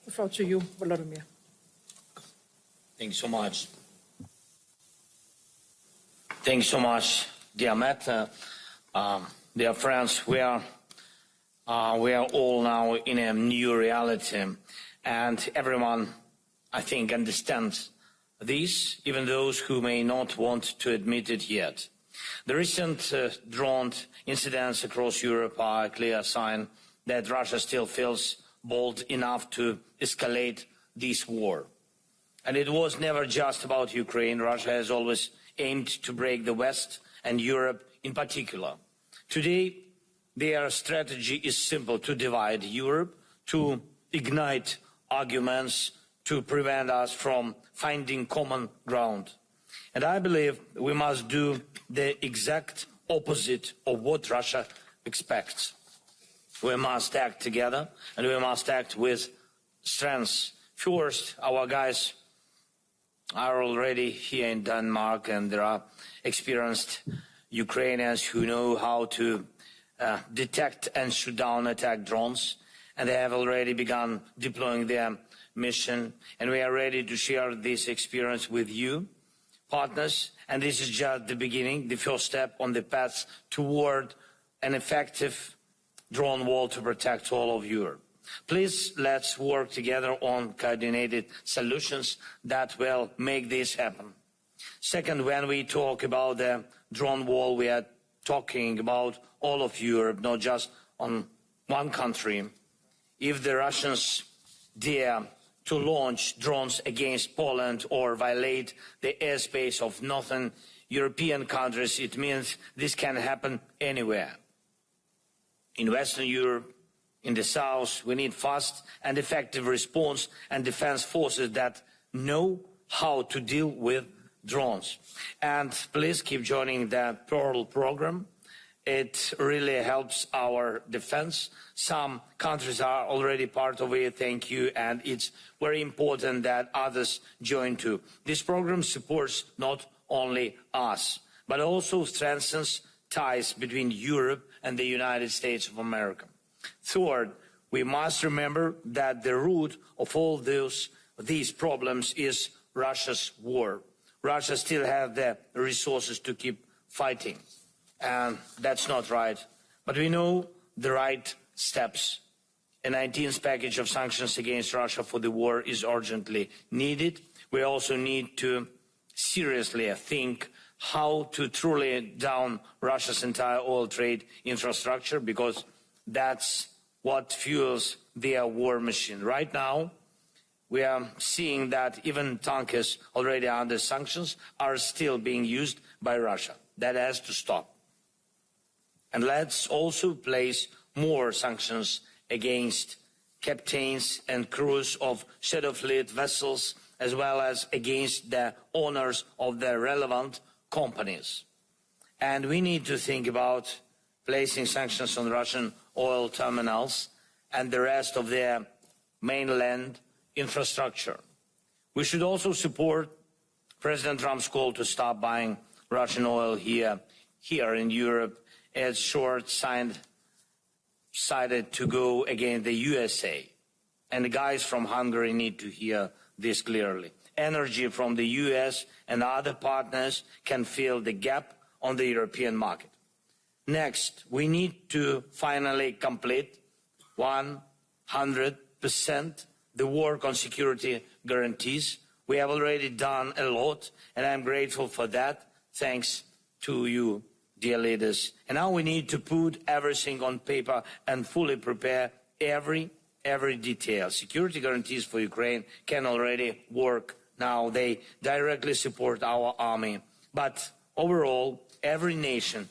The floor to you, Volodymyr. Thanks so much. Thanks so much, dear Matt. Dear friends, we are all now in a new reality, and everyone, I think, understands this, even those who may not want to admit it yet. The recent drone incidents across Europe are a clear sign that Russia still feels bold enough to escalate this war. And it was never just about Ukraine. Russia has always aimed to break the West and Europe in particular. Today, their strategy is simple: to divide Europe, to ignite arguments, to prevent us from finding common ground. And I believe we must do the exact opposite of what Russia expects. We must act together, and we must act with strength. First, our guys are already here in Denmark, and there are experienced Ukrainians who know how to detect and shoot down attack drones, and they have already begun deploying their mission, and we are ready to share this experience with you, partners, and this is just the beginning, the first step on the path toward an effective drone wall to protect all of Europe. Please, let's work together on coordinated solutions that will make this happen. Second, when we talk about the drone wall, we are talking about all of Europe, not just on one country. If the Russians dare to launch drones against Poland or violate the airspace of northern European countries, it means this can happen anywhere. In Western Europe, in the south, we need fast and effective response and defense forces that know how to deal with drones. And please keep joining the Pearl program. It really helps our defense. Some countries are already part of it, thank you, and it's very important that others join too. This program supports not only us, but also strengthens ties between Europe and the United States of America. Third, we must remember that the root of all these problems is Russia's war. Russia still has the resources to keep fighting, and that's not right. But we know the right steps. A 19th package of sanctions against Russia for the war is urgently needed. We also need to seriously think how to truly down Russia's entire oil trade infrastructure, because that's what fuels their war machine. Right now, we are seeing that even tankers already under sanctions are still being used by Russia. That has to stop. And let's also place more sanctions against captains and crews of shadow fleet vessels, as well as against the owners of the relevant companies. And we need to think about placing sanctions on Russian oil terminals and the rest of their mainland infrastructure. We should also support President Trump's call to stop buying Russian oil here in Europe, as short-sighted to go against the USA. And the guys from Hungary need to hear this clearly. Energy from the US and other partners can fill the gap on the European market. Next, we need to finally complete 100% the work on security guarantees. We have already done a lot, and I'm grateful for that. Thanks to you, dear leaders. And now we need to put everything on paper and fully prepare every detail. Security guarantees for Ukraine can already work now. They directly support our army. But overall, every nation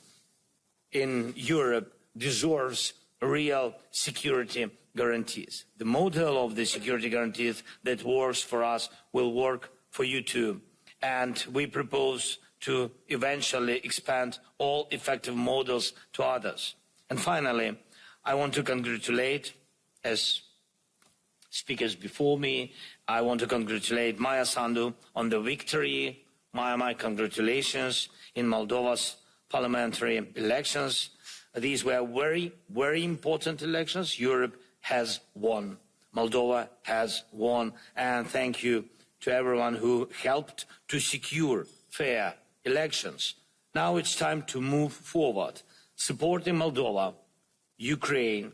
in Europe deserves real security guarantees. The model of the security guarantees that works for us will work for you too. And we propose to eventually expand all effective models to others. And finally, I want to congratulate, as speakers before me, I want to congratulate Maya Sandu on the victory. Maya, my congratulations in Moldova's parliamentary elections. These were very, very important elections. Europe has won. Moldova has won, and thank you to everyone who helped to secure fair elections. Now it's time to move forward, supporting Moldova, Ukraine,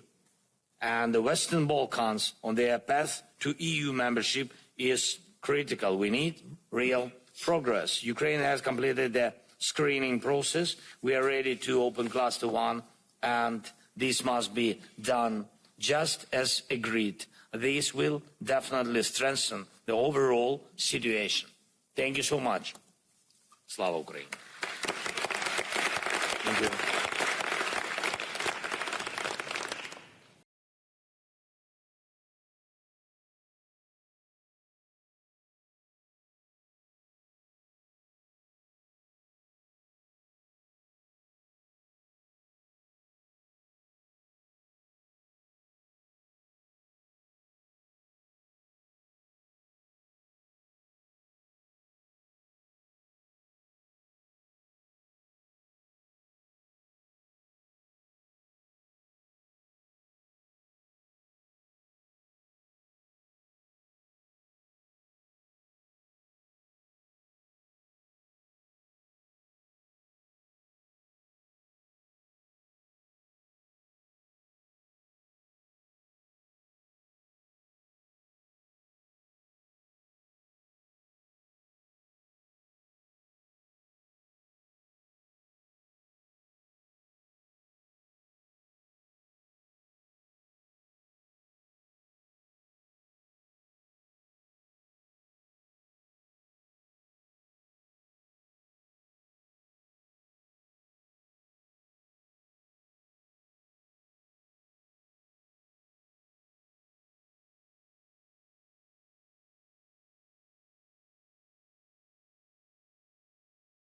and the Western Balkans on their path to EU membership is critical. We need real progress. Ukraine has completed the screening process. We are ready to open Cluster 1, and this must be done just as agreed. This will definitely strengthen the overall situation. Thank you so much. Slava Ukraini. Thank you.